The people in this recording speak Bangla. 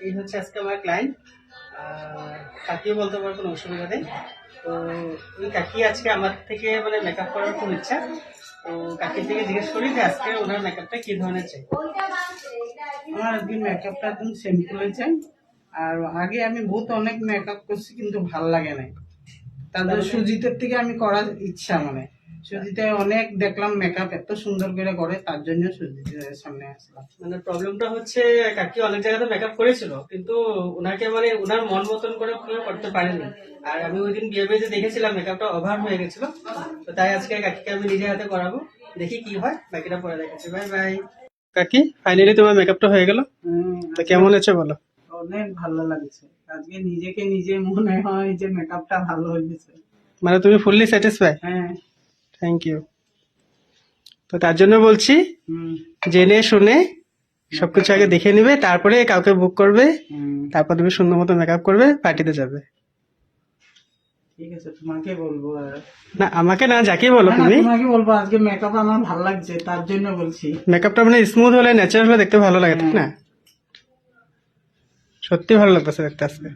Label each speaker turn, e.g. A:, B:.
A: এই হচ্ছে আজকে আমার ক্লায়েন্ট। কাকিও বলতে পারো, কোনো অসুবিধা নেই। তো ওই কাকি আজকে আমার থেকে মানে মেকআপ করার খুব ইচ্ছা। তো কাকির থেকে জিজ্ঞেস করি যে আজকে ওনার মেকআপটা কি ধরনের চাই।
B: আমার আজকে মেকআপটা একদম সিম্পল চাই। আর আগে আমি বহুত অনেক মেকআপ করছি কিন্তু ভাল লাগে নাই। তারপরে সুজিতের থেকে আমি করার ইচ্ছা, মানে সুজিতে অনেক দেখলাম মেকআপ এত সুন্দর করে করে, তার জন্য সুজিতের সামনে আসলাম।
A: মানে প্রবলেমটা হচ্ছে কাকি অনেক জায়গাতে মেকআপ করেছিল, কিন্তু ওনাকে মানে ওনার মন মতন করে কেউ করতে পারেনি। আর আমি ওই দিন বিয়ে যে দেখেছিলাম মেকআপটা ওভার হয়ে গেছিল। তো তাই আজকে কাকিকে আমি নিজে হাতে করাবো, দেখি কি হয়। বাকিটা পরে দেখাচ্ছি। Bye bye. কাকি, ফাইনালি তোমার মেকআপটা হয়ে গেল। তো কেমন হয়েছে বলো?
B: অনেক ভালো লাগছে। আজকে নিজেকে নিজে মনে হয় যে মেকআপটা ভালো হয়েছে।
A: মানে তুমি ফুললি স্যাটিসফাই?
B: হ্যাঁ।
A: Thank you. তো তার জন্য বলছি,
B: হুম।
A: জেনে শুনে সবকিছু আগে দেখে নিবে, তারপরে কাউকে বুক করবে,
B: হুম।
A: তারপর তুমি সুন্দর মতো মেকআপ করবে, পার্টিতে যাবে।
B: ঠিক আছে, তোমাকে বলবো। আর
A: না, আমাকে না, যাকে বলো
B: না, না,
A: তুমি।
B: তোমাকে বলবো। আজকে মেকআপ আমার ভালো লাগছে, তার জন্য বলছি।
A: মেকআপটা মানে স্মুথ হলে, ন্যাচারাল হলে দেখতে ভালো লাগে, ঠিক না? সত্যি ভালো লাগতেছে দেখতে আজকে।